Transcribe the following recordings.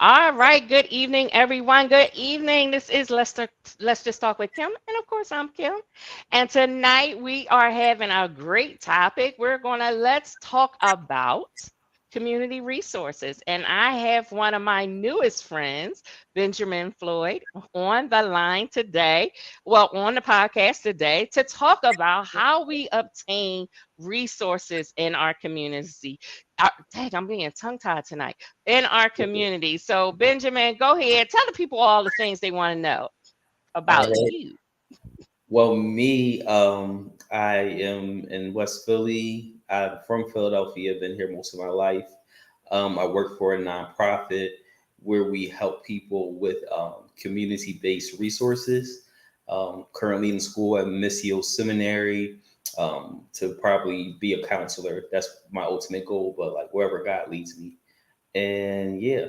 All right. Good evening, everyone. Good evening. This is Let's Just Talk with Kim, and of course, I'm Kim. And tonight we are having a great topic. We're gonna let's talk about community resources, and I have one of my newest friends, Benjamin Floyd, on the line today. Well, on the podcast today to talk about how we obtain resources in our community. Dang, I'm being tongue tied tonight in our community. So, Benjamin, go ahead. Tell the people all the things they want to know All about right. you. Well, me, I am in West Philly. I'm from Philadelphia. Been here most of my life. I work for a nonprofit where we help people with community-based resources. Currently in school at Missio Seminary to probably be a counselor. That's my ultimate goal. But like wherever God leads me, and yeah.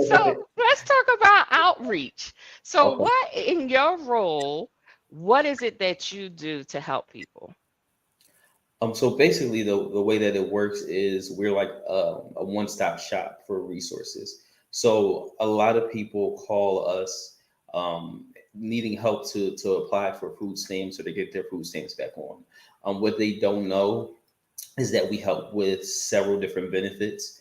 So, let's talk about outreach. So, Okay. what in your role, what is it that you do to help people? So basically, the way that it works is we're like a one stop shop for resources. So a lot of people call us needing help to apply for food stamps or to get their food stamps back on. What they don't know is that we help with several different benefits.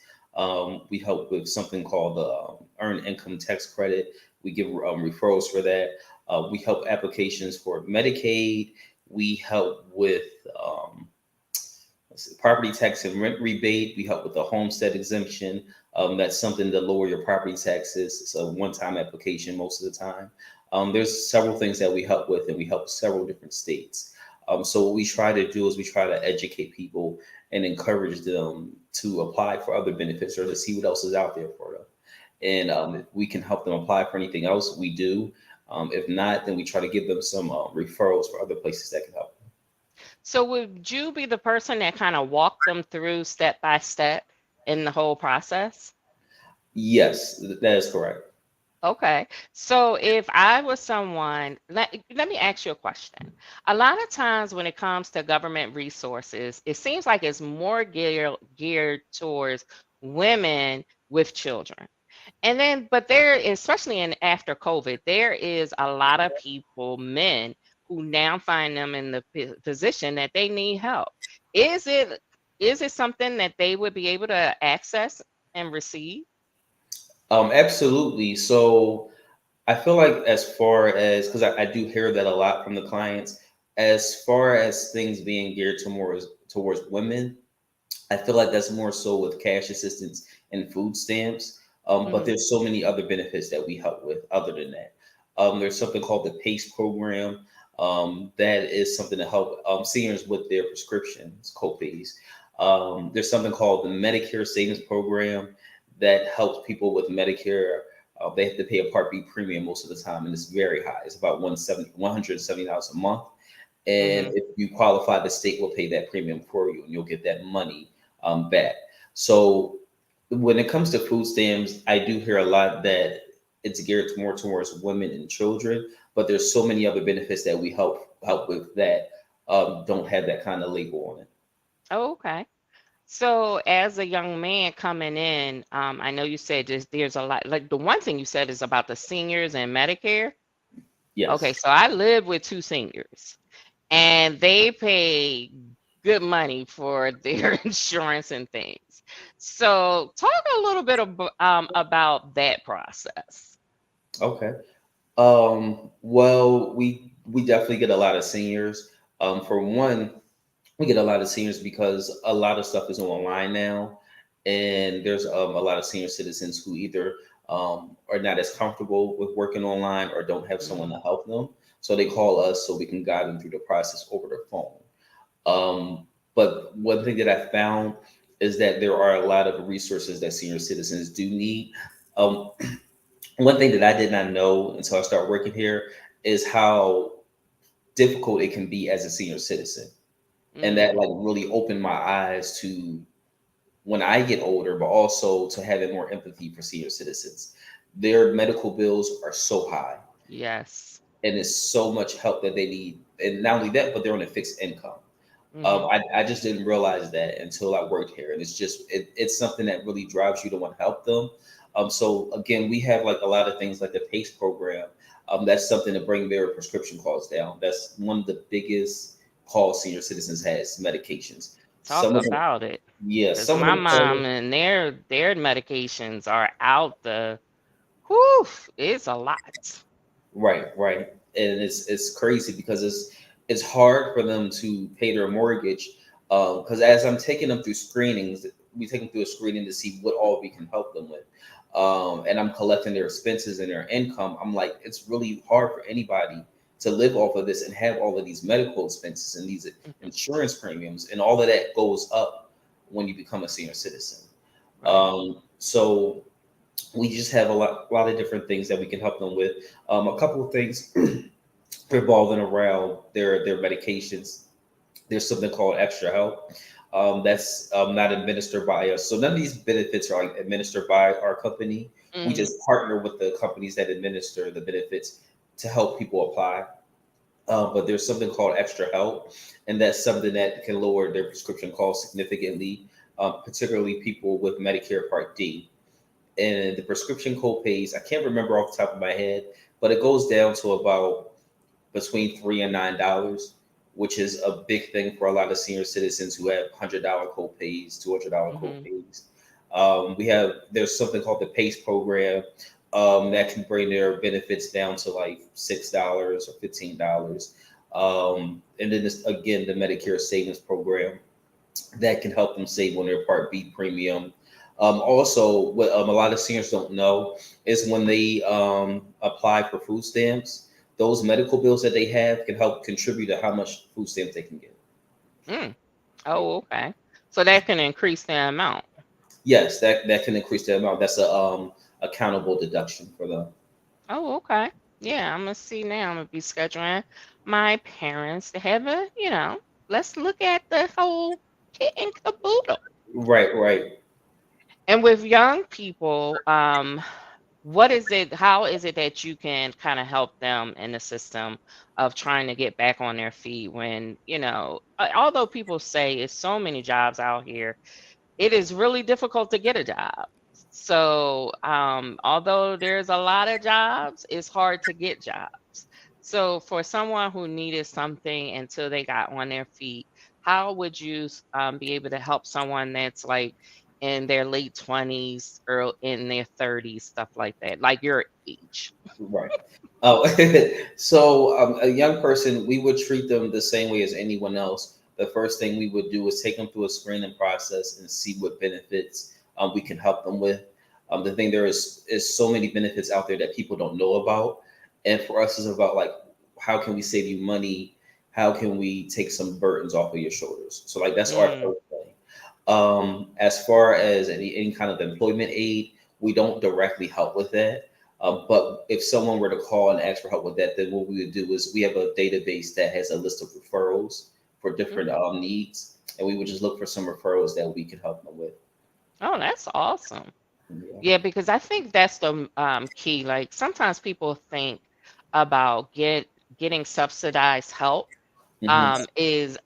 We help with something called the Earned Income Tax Credit. We give referrals for that. We help applications for Medicaid. We help with property tax and rent rebate. We help with the homestead exemption. That's something to lower your property taxes. It's a one-time application most of the time. There's several things that we help with, and we help several different states. So what we try to do is we try to educate people and encourage them to apply for other benefits or to see what else is out there for them. And if we can help them apply for anything else, we do. If not, then we try to give them some referrals for other places that can help. So, would you be the person that kind of walk them through step by step in the whole process? Yes, that is correct. Okay. So if I was someone, let me ask you a question. A lot of times when it comes to government resources, it seems like it's more geared towards women with children. And then, but there, especially in after COVID, there is a lot of people, men, who now find them in the position that they need help. Is it is it something that they would be able to access and receive? Absolutely. So I feel like as far as because I do hear that a lot from the clients, as far as things being geared towards women, I feel like that's more so with cash assistance and food stamps. But Mhm. there's so many other benefits that we help with other than that. There's something called the PACE program. That is something to help seniors with their prescriptions, copays. There's something called the Medicare Savings Program that helps people with Medicare. They have to pay a Part B premium most of the time, and it's very high. It's about $170 a month. And Mhm. if you qualify, the state will pay that premium for you, and you'll get that money back. So when it comes to food stamps, I do hear a lot that it's geared more towards women and children, but there's so many other benefits that we help with that don't have that kind of label on it. Oh, okay. So, as a young man coming in, I know you said there's a lot. Like the one thing you said is about the seniors and Medicare. Okay, Yes. so I live with two seniors, and they pay good money for their insurance and things. So, talk a little bit about that process. Okay. Well, we definitely get a lot of seniors. For one, we get a lot of seniors because a lot of stuff is online now, and there's a lot of senior citizens who either are not as comfortable with working online or don't have someone Mhm. to help them, so they call us so we can guide them through the process over the phone. But one thing that I found is that there are a lot of resources that senior citizens do need. Um, One thing that I did not know until I started working here is how difficult it can be as a senior citizen, and that Mm, like really opened my eyes to when I get older, but also to having more empathy for senior citizens. Their medical bills are so high, yes. and it's so much help that they need. And not only that, but they're on a fixed income. Mm-hmm. I just didn't realize that until I worked here, and it's something that really drives you to want to help them. So again, we have like a lot of things like the PACE program. That's something to bring their prescription costs down. That's one of the biggest costs senior citizens has, medications. Talk Some of them, about it. yeah, Because some of my them call mom it, and their medications are out the whew, it's a lot. right, and it's crazy because it's hard for them to pay their mortgage. Because as I'm taking them through screenings, we take them through a screening to see what all we can help them with. And I'm collecting their expenses and their income. I'm like, it's really hard for anybody to live off of this and have all of these medical expenses and these Mhm. insurance premiums and all of that goes up when you become a senior citizen. Right. So we just have a lot of different things that we can help them with. A couple of things revolving around their medications. There's something called extra help. That's not administered by us. So none of these benefits are like administered by our company. We Hmm. just partner with the companies that administer the benefits to help people apply. But there's something called extra help, and that's something that can lower their prescription costs significantly, particularly people with Medicare Part D. And the prescription co-pays, I can't remember off the top of my head, but it goes down to about between $3 and $9, which is a big thing for a lot of senior citizens who have $100 co-pays, $200 Hmm. co-pays. There's something called the PACE program that can bring their benefits down to like $6 or $15. And then this, again, the Medicare Savings Program that can help them save on their Part B premium. Also, what a lot of seniors don't know is when they apply for food stamps, those medical bills that they have can help contribute to how much food stamps they can get. Mm. Oh, okay. So that can increase the amount. Yes, that can increase the amount. That's a accountable deduction for them. Oh, okay. Yeah, I'm gonna see now. I'm gonna be scheduling my parents to have let's look at the whole kit and caboodle. Right. And with young people, how is it that you can kind of help them in the system of trying to get back on their feet when, although people say it's so many jobs out here, it is really difficult to get a job. So, although there's a lot of jobs, it's hard to get jobs. So, for someone who needed something until they got on their feet, how would you be able to help someone that's like in their late 20s or in their 30s, stuff like that, like your age? Right. Oh, so a young person, we would treat them the same way as anyone else. The first thing we would do is take them through a screening process and see what benefits we can help them with. The thing there is so many benefits out there that people don't know about, and for us, it's about like how can we save you money? How can we take some burdens off of your shoulders? So like that's our Mm, first thing. As far as any kind of employment aid, we don't directly help with that. But if someone were to call and ask for help with that, then what we would do is we have a database that has a list of referrals for different mm. needs, and we would just look for some referrals that we could help them with. Oh, that's awesome. Yeah. Yeah, because I think that's the key. Like sometimes people think about getting subsidized help Hmm. is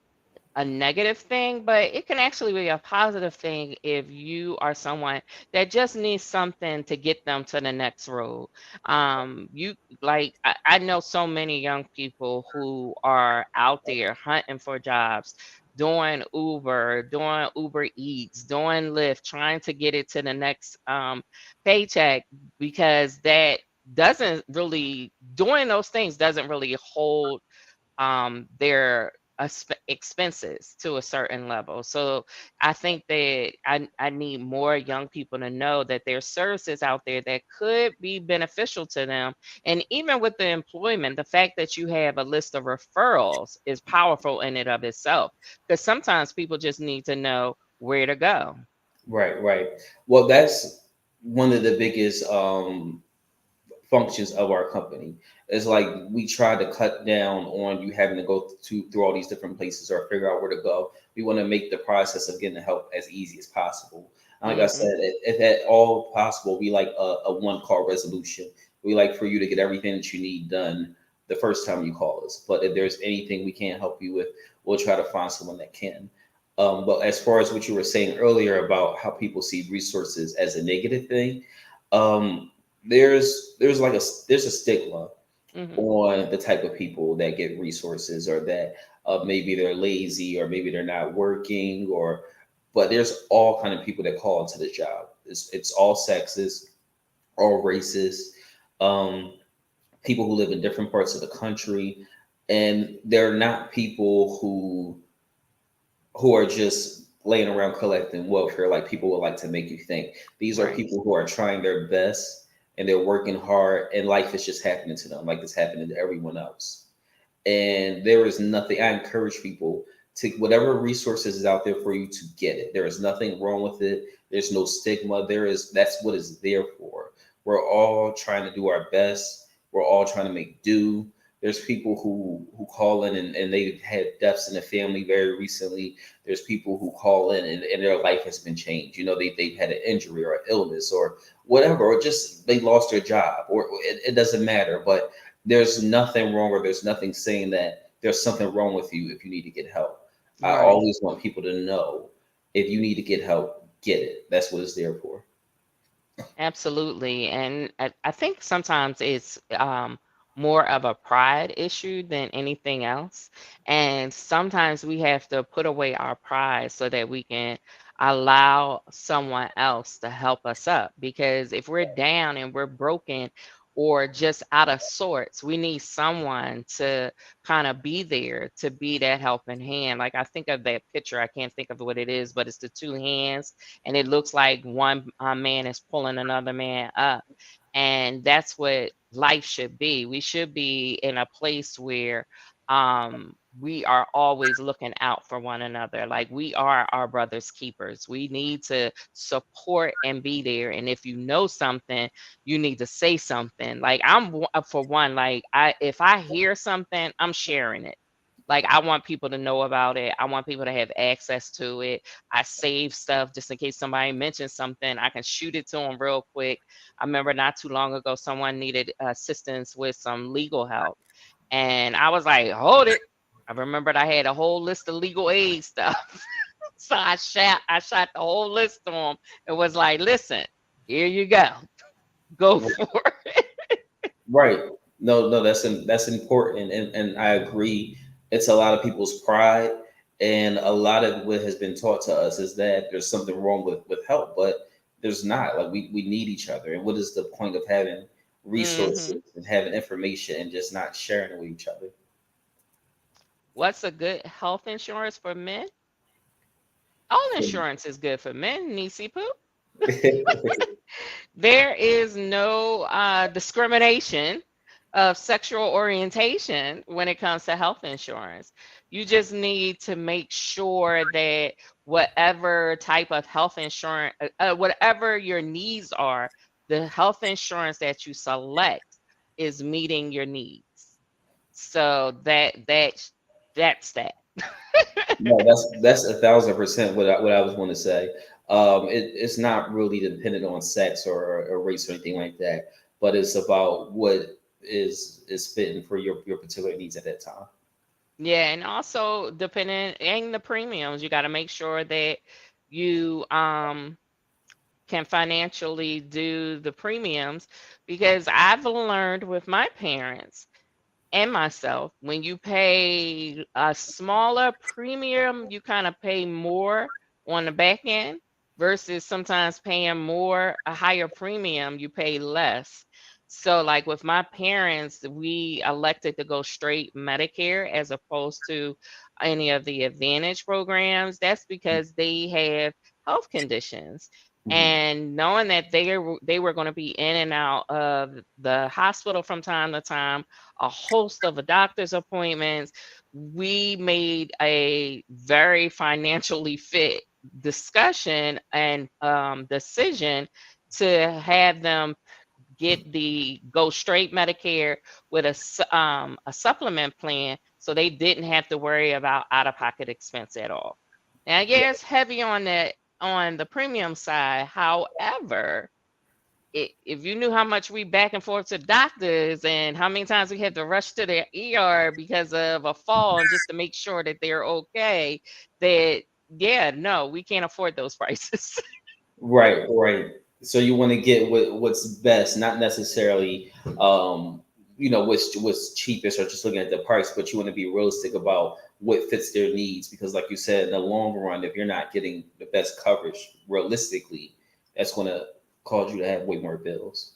a negative thing, but it can actually be a positive thing if you are someone that just needs something to get them to the next road. You like I know so many young people who are out there hunting for jobs, doing Uber Eats, doing Lyft, trying to get it to the next paycheck because that doesn't really doing those things doesn't really hold their expenses to a certain level. So I think that I need more young people to know that there's services out there that could be beneficial to them. And even with the employment, the fact that you have a list of referrals is powerful in and of itself. Because sometimes people just need to know where to go. Right. Well, that's one of the biggest functions of our company. It's like we try to cut down on you having to go through all these different places or figure out where to go. We want to make the process of getting the help as easy as possible. And like I Hmm. said, if at all possible, we like a one call resolution. We like for you to get everything that you need done the first time you call us. But if there's anything we can't help you with, we'll try to find someone that can. But as far as what you were saying earlier about how people see resources as a negative thing, um, there's a stigma Hmm. on the type of people that get resources, or that maybe they're lazy, or maybe they're not working, or but there's all kind of people that call into the job. It's all sexes, all races, um, people who live in different parts of the country, and they're not people who are just laying around collecting welfare like people would like to make you think. These are Right. people who are trying their best, and they're working hard, and life is just happening to them like it's happening to everyone else. And there is nothing, I encourage people to, whatever resources is out there for you, to get it. There is nothing wrong with it. There's no stigma. That's what it's there for. We're all trying to do our best. We're all trying to make do. There's people who call in, and they've had deaths in the family very recently. There's people who call in, and their life has been changed. They've had an injury or an illness or whatever, or just they lost their job, or it doesn't matter. But there's nothing wrong, or there's nothing saying that there's something wrong with you if you need to get help. I Right. always want people to know, if you need to get help, get it. That's what it's there for. Absolutely. And I think sometimes it's more of a pride issue than anything else. And sometimes we have to put away our pride so that we can allow someone else to help us up. Because if we're down and we're broken or just out of sorts, we need someone to kind of be there, to be that helping hand. Like I think of that picture, I can't think of what it is, but it's the two hands, and it looks like one man is pulling another man up. And that's what life should be. We should be in a place where we are always looking out for one another. Like we are our brother's keepers. We need to support and be there. And if you know something, you need to say something. Like for one, like if I hear something, I'm sharing it. Like I want people to know about it. I want people to have access to it. I save stuff just in case somebody mentions something. I can shoot it to them real quick. I remember not too long ago, someone needed assistance with some legal help. And I was like, hold it. I remembered I had a whole list of legal aid stuff. So I shot the whole list to them and was like, listen, here you go. Go for it. Right. No, no, that's important, and I agree. It's a lot of people's pride, and a lot of what has been taught to us is that there's something wrong with help, but there's not. Like we need each other, and what is the point of having resources Hmm. and having information and just not sharing it with each other? What's a good health insurance for men? All insurance is good for men, Nisi Poo. There is no discrimination of sexual orientation when it comes to health insurance. You just need to make sure that whatever type of health insurance, whatever your needs are, the health insurance that you select is meeting your needs. So that's that. No, that's 1,000% what I was going to say. It's not really dependent on sex or race or anything like that, but it's about what is fitting for your particular needs at that time. Yeah, and also depending on the premiums, you got to make sure that you can financially do the premiums, because I've learned with my parents and myself, when you pay a smaller premium, you kind of pay more on the back end versus sometimes paying more, a higher premium, you pay less. So, like with my parents, we elected to go straight Medicare as opposed to any of the Advantage programs. That's because they have health conditions. Mhm. And knowing that they were going to be in and out of the hospital from time to time, a host of doctor's appointments, we made a very financially fit discussion and decision to have them get the go straight Medicare with a supplement plan, so they didn't have to worry about out of pocket expense at all. Now, yeah, it's heavy on the premium side. However, if you knew how much we back and forth to doctors and how many times we had to rush to the ER because of a fall and just to make sure that they're okay, that yeah, no, we can't afford those prices. Right, right. So you want to get what's best, not necessarily, what's cheapest or just looking at the price, but you want to be realistic about what fits their needs. Because, like you said, in the long run, if you're not getting the best coverage realistically, that's going to cause you to have way more bills.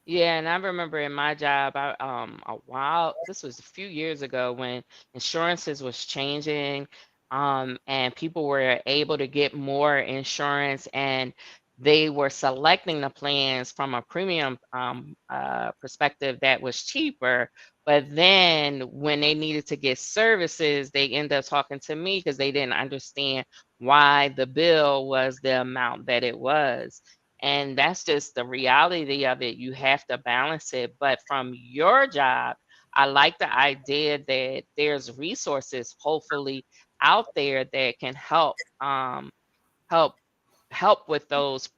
Yeah, and I remember in my job, a while, this was a few years ago when insurances was changing, and people were able to get more insurance, and they were selecting the plans from a premium perspective that was cheaper. But then when they needed to get services, they ended up talking to me because they didn't understand why the bill was the amount that it was. And that's just the reality of it. You have to balance it. But from your job, I like the idea that there's resources hopefully out there that can help help with those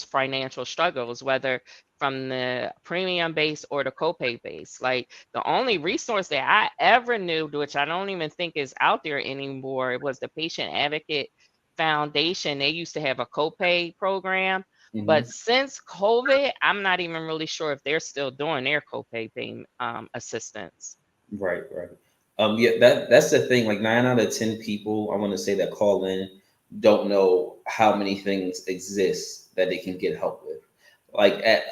financial struggles, whether from the premium base or the copay base. Like the only resource that I ever knew, which I don't even think is out there anymore, it was the Patient Advocate Foundation. They used to have a copay program, but Hmm. since COVID, I'm not even really sure if they're still doing their copay payment assistance. Right, right. Yeah, that's the thing. Like 9 out of 10 people, I want to say that call in don't know how many things exist that they can get help with.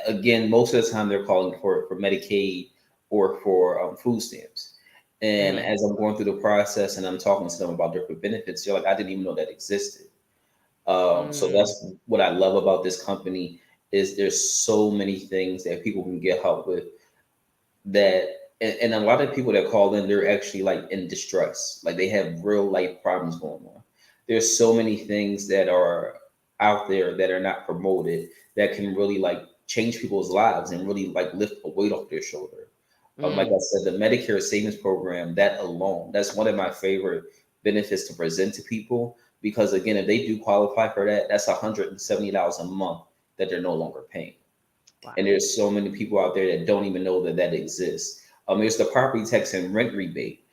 Again, most of the time they're calling for Medicaid or for food stamps. And Hmm. as I'm going through the process and I'm talking to them about different benefits, they're like, I didn't even know that existed. So Mm, that's what I love about this company is there's so many things that people can get help with that and a lot of people that call in, they're actually like in distress, like they have real life problems going on. There's so many things that are out there that are not promoted that can really like change people's lives and really like lift a weight off their shoulder. Like I mm, said, the Medicare savings program, that alone, that's one of my favorite benefits to present to people, because again, if they do qualify for that, that's $170 a month that they're no longer paying. And wow. there's so many people out there that don't even know that that exists. There's the property tax and rent rebate.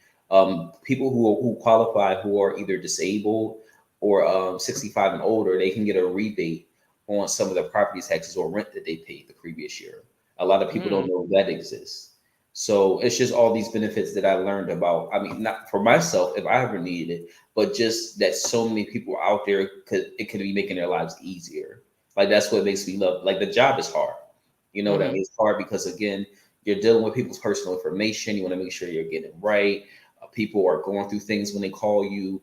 People who qualify who are either disabled or 65 and older, they can get a rebate on some of the property taxes or rent that they paid the previous year. A lot of people don't Mm, know that exists. So it's just all these benefits that I learned about. I mean, not for myself if I ever needed it, but just that so many people out there could be making their lives easier. Like that's what makes me love. Like the job is hard, you know what I mm-hmm, mean? It's hard because again, you're dealing with people's personal information. You want to make sure you're getting it right. People are going through things when they call you.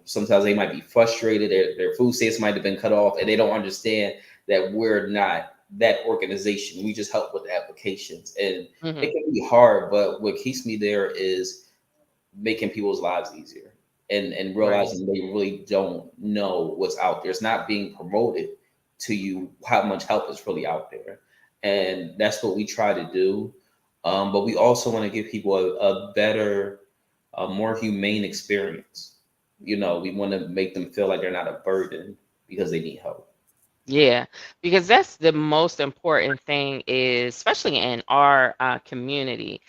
Sometimes they might be frustrated. Their food stamps might have been cut off, and they don't understand that we're not that organization. We just help with the applications, and mm-hmm. it can be hard. But what keeps me there is making people's lives easier and Right. realizing they really don't know what's out there. It's not being promoted to you how much help is really out there. And that's what we try to do. But we also want to give people a better, a more humane experience. We want to make them feel like they're not a burden because they need help. Yeah, because that's the most important thing is, especially in our community,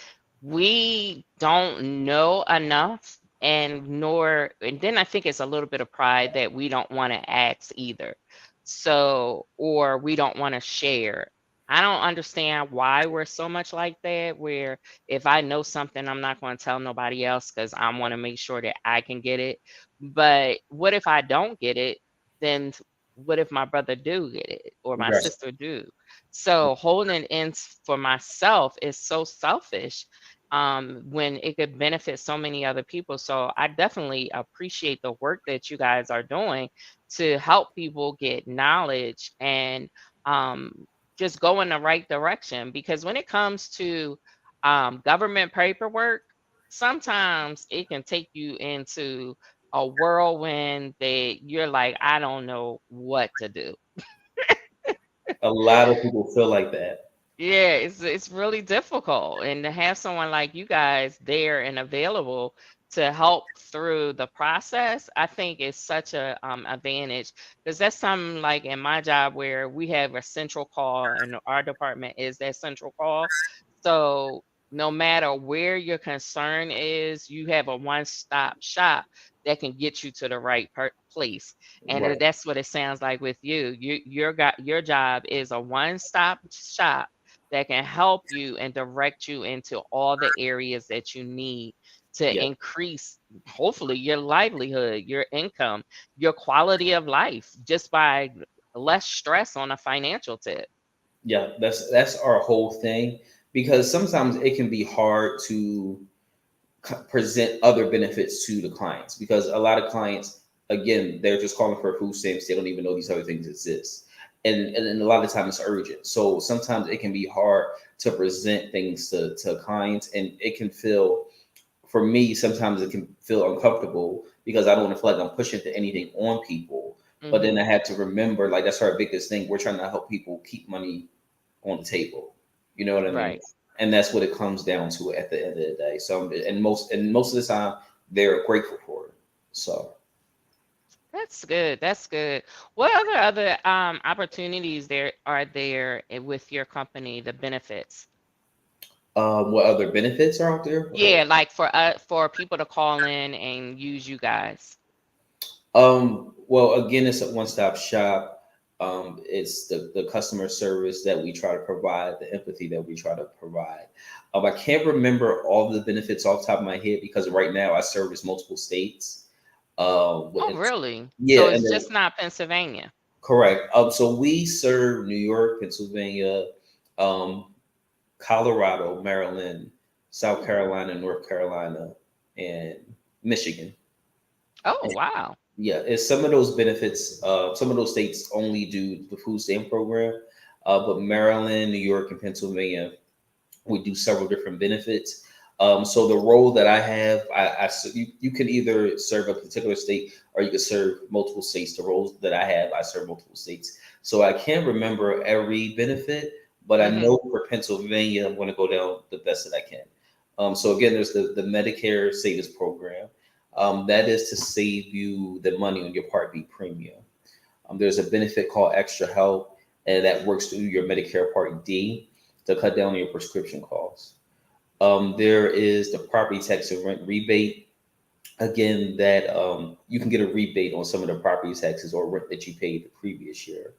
we don't know enough, and then I think it's a little bit of pride that we don't want to ask either. So, or we don't want to share. I don't understand why we're so much like that, where if I know something, I'm not going to tell nobody else because I want to make sure that I can get it. But what if I don't get it? Then what if my brother do get it or my Right. sister do? So holding it in for myself is so selfish, when it could benefit so many other people. So I definitely appreciate the work that you guys are doing to help people get knowledge and just go in the right direction. Because when it comes to government paperwork, sometimes it can take you into a whirlwind that you're like, I don't know what to do. A lot of people feel like that. Yeah, it's really difficult. And to have someone like you guys there and available to help through the process, I think is such a advantage, because that's something like in my job where we have a central call and our department is that central call. So no matter where your concern is, you have a one-stop shop that can get you to the right place. And Right. that's what it sounds like with you. Your job is a one-stop shop that can help you and direct you into all the areas that you need to Yeah. increase, hopefully, your livelihood, your income, your quality of life, just by less stress on a financial tip. Yeah. That's our whole thing, because sometimes it can be hard to present other benefits to the clients, because a lot of clients, again, they're just calling for food stamps. They don't even know these other things exist. And a lot of times it's urgent. So sometimes it can be hard to present things to clients, and it can feel, for me, sometimes it can feel uncomfortable because I don't want to feel like I'm pushing to anything on people. But then Hmm. I have to remember, like, that's our biggest thing. We're trying to help people keep money on the table. You know what I mean? Right. And that's what it comes down to at the end of the day. So, and most of the time, they're grateful for it. So, That's good. That's good. What other opportunities there are there with your company, the benefits? what other benefits are out there? Yeah, like for people to call in and use you guys. Well, again, it's a one-stop shop. It's the customer service that we try to provide, the empathy that we try to provide. I can't remember all the benefits off the top of my head because right now I service multiple states. Oh, really? So Yeah, and it's then just not Pennsylvania. correct. So we serve New York, Pennsylvania, um, Colorado, Maryland, South Hmm. Carolina, North Carolina, and Michigan. Oh, wow. Yeah, it's some of those benefits. Some of those states only do the food stamp program, but Maryland, New York, and Pennsylvania, we do several different benefits. So the role that I have, you can either serve a particular state or you can serve multiple states. The roles that I have, I serve multiple states. So I can't remember every benefit, but I Hmm. know for Pennsylvania, I'm going to go down the best that I can. So again, there's the Medicare Savings Program. That is to save you the money on your Part B premium. There's a benefit called Extra Help, and that works through your Medicare Part D to cut down on your prescription costs. There is the property tax and rent rebate. Again, that you can get a rebate on some of the property taxes or rent that you paid the previous year.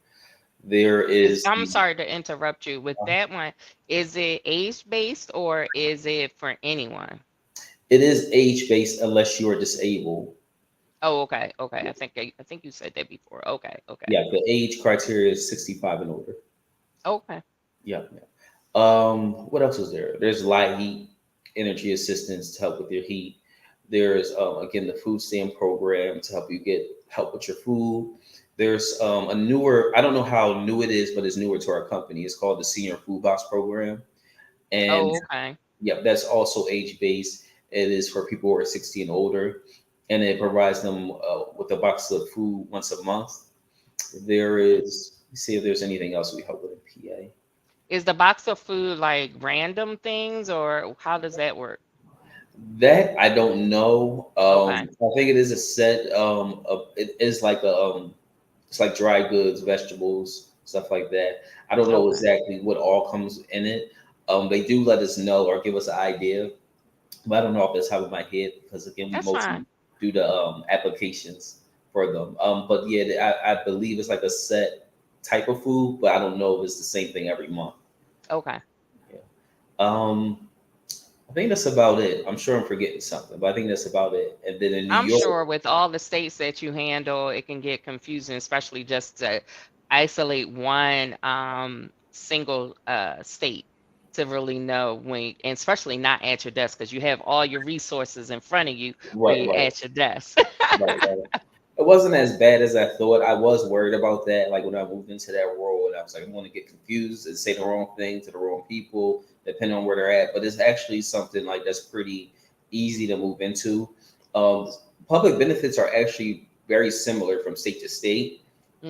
There is I'm the sorry to interrupt you. With that one, is it age based or is it for anyone? it is age based unless you are disabled. Oh, okay, okay. I think you said that before. Okay, okay, Yeah, the age criteria is 65 and older. okay. Yeah, yeah. What else is there? There's light heat, energy assistance to help with your heat. There's again the food stamp program to help you get help with your food. There's a newer, I don't know how new it is, but it's newer to our company. It's called the Senior Food Box Program, and Oh, okay. yeah, that's also age based. It is for people who are 60 and older, and it provides them with a box of food once a month. There Hmm. is, let's see if there's anything else we help with in PA. Is the box of food like random things or how does that work? That I don't know. Okay, I think it is a set. It is like it's like dry goods, vegetables, stuff like that. I don't know okay. exactly what all comes in it. They do let us know or give us an idea, but I don't know off the top of my head because again, we That's fine. mostly do the applications for them. But yeah, I believe it's like a set type of food, but I don't know if it's the same thing every month. Okay. Yeah. Um, I think that's about it. I'm sure I'm forgetting something, but I think that's about it. And then in New I'm York, sure with all the states that you handle, it can get confusing, especially just to isolate one single state to really know when, and especially not at your desk because you have all your resources in front of you when right, you're right, at your desk. right. It wasn't as bad as I thought. I was worried about that. Like when I moved into that role, and I was like, I'm going to get confused and say the wrong thing to the wrong people, depending on where they're at. But it's actually something like that's pretty easy to move into. Um, Public benefits are actually very similar from state to state.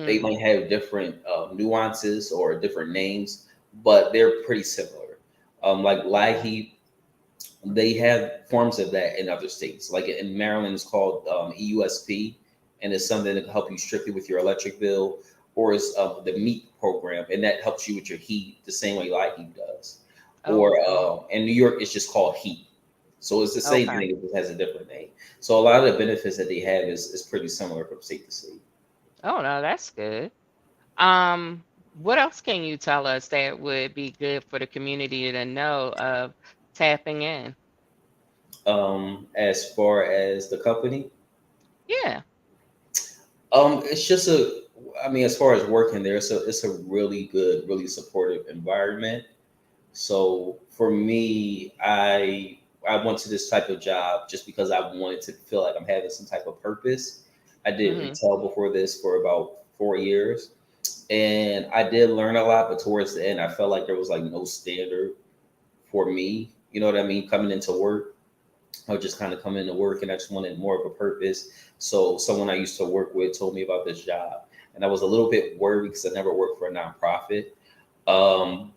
They Hmm. might have different nuances or different names, but they're pretty similar. Like Okay. LIHEAP. They have forms of that in other states. Like in Maryland, it's called EUSP, and it's something that can help you strictly with your electric bill, or it's the MEET program, and that helps you with your heat the same way Light Heat does. Oh, Or okay. in New York, it's just called heat. So it's the same Okay. thing, it just has a different name. So a lot of the benefits that they have is pretty similar from state to state. Oh, no, that's good. What else can you tell us that would be good for the community to know of tapping in? As far as the company, Yeah. it's just a, I mean, as far as working there, it's a really good, really supportive environment. So for me, I went to this type of job just because I wanted to feel like I'm having some type of purpose. I did Hmm. retail before this for about 4 years, and I did learn a lot. But towards the end, I felt like there was like no standard for me. You know what I mean? Coming into work, I would just kind of come into work, and I just wanted more of a purpose. So someone I used to work with told me about this job, and I was a little bit worried because I never worked for a nonprofit.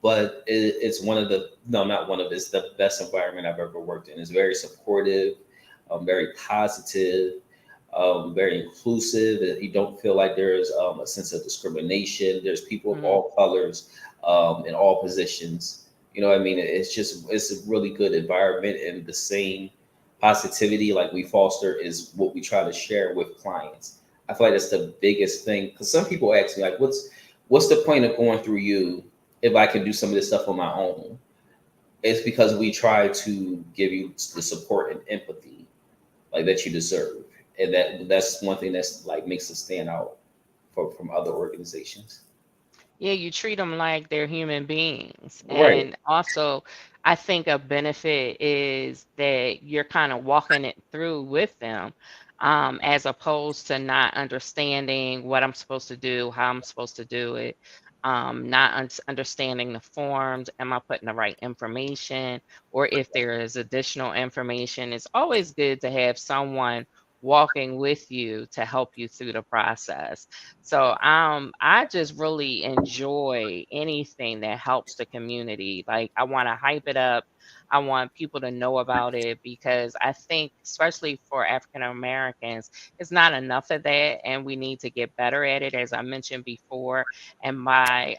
But it's one of the, no, not one of, it's the best environment I've ever worked in. It's very supportive, very positive, very inclusive. You don't feel like there's a sense of discrimination. There's people of Hmm. all colors, in all positions. You know what I mean? It's just, it's a really good environment, and the same positivity like we foster is what we try to share with clients. I feel like that's the biggest thing, because some people ask me like, what's the point of going through you if I can do some of this stuff on my own? It's because we try to give you the support and empathy like that you deserve, and that's one thing that's like makes us stand out from other organizations. Yeah, you treat them like they're human beings. Right. And also, I think a benefit is that you're kind of walking it through with them, as opposed to not understanding what I'm supposed to do, how I'm supposed to do it, not understanding the forms. Am I putting the right information? Or if there is additional information, it's always good to have someone walking with you to help you through the process. So I just really enjoy anything that helps the community. Like I want to hype it up. I want people to know about it because I think especially for African Americans, it's not enough of that and we need to get better at it as I mentioned before. And by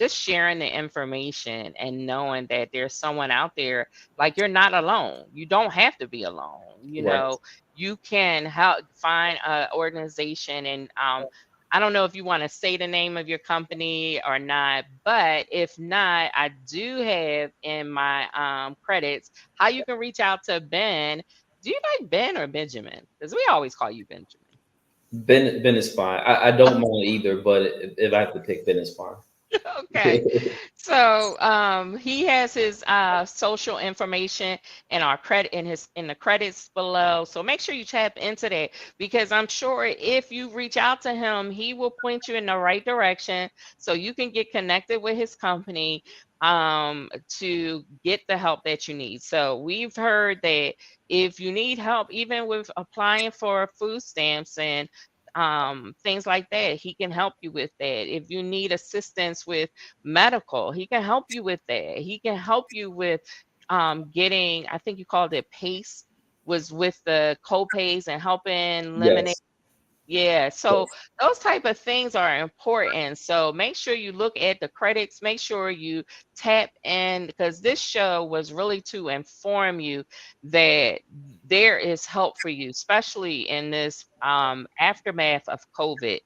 just sharing the information and knowing that there's someone out there, like you're not alone. You don't have to be alone. Right. You can help find an organization and I don't know if you want to say the name of your company or not, but if not, I do have in my credits how you can reach out to Ben. Do you like Ben or Benjamin? Because we always call you Benjamin. Ben is fine. I don't mind either, but if I have to pick, Ben is fine. Okay. So he has his social information in our credit in the credits below. So make sure you tap into that because I'm sure if you reach out to him, he will point you in the right direction so you can get connected with his company to get the help that you need. So we've heard that if you need help even with applying for food stamps and things like that, he can help you with that. If you need assistance with medical, he can help you with that. He can help you with getting, I think you called it PACE, was with the co-pays and helping eliminate. Yes. Yeah, so Yes. those type of things are important. So make sure you look at the credits, make sure you tap in because this show was really to inform you that there is help for you, especially in this aftermath of COVID.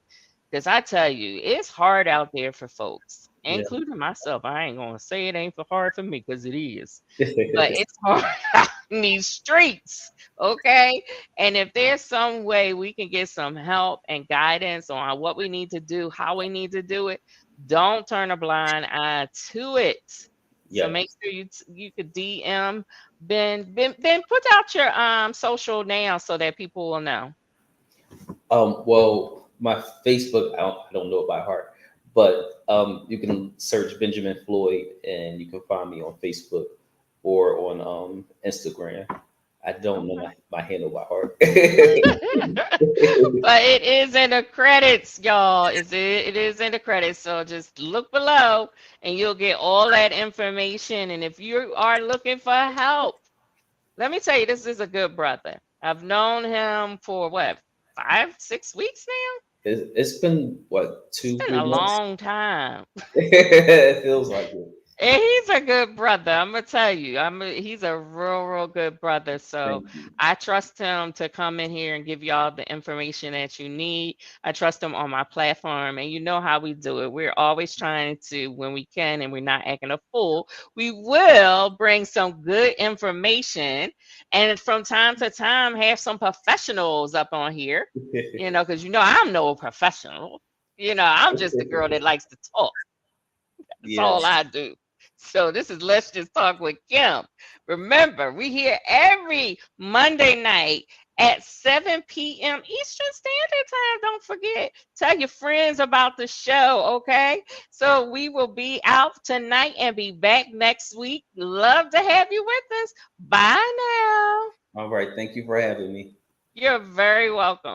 Because I tell you, it's hard out there for folks, Yeah. including myself. I ain't gonna say it ain't for hard for me because it is, but it's hard out in these streets. Okay. And if there's some way we can get some help and guidance on what we need to do, how we need to do it, don't turn a blind eye to it. So Yeah. make sure you could DM Ben, put out your social now so that people will know. Well, my Facebook, I don't know it by heart, but you can search Benjamin Floyd, and you can find me on Facebook or on Instagram. I don't know Okay. my handle by heart. But it is in the credits, y'all. It is in the credits. So just look below and you'll get all that information. And if you are looking for help, Let me tell you, this is a good brother. I've known him for what, 5, 6 weeks now? It's been what, It's two, been three a months? long time. It feels like it. And he's a good brother. I'm gonna tell you. He's a real good brother. So Thank you. I trust him to come in here and give you all the information that you need. I trust him on my platform, and you know how we do it. We're always trying to, when we can, and we're not acting a fool. We will bring some good information, and from time to time, have some professionals up on here. Because I'm no professional. I'm just the girl that likes to talk. That's all Yes. I do. So this is Let's Just Talk with Kim. Remember, we here every Monday night at 7 p.m. Eastern Standard Time. Don't forget. Tell your friends about the show, okay? So we will be out tonight and be back next week. Love to have you with us. Bye now. All right. Thank you for having me. You're very welcome.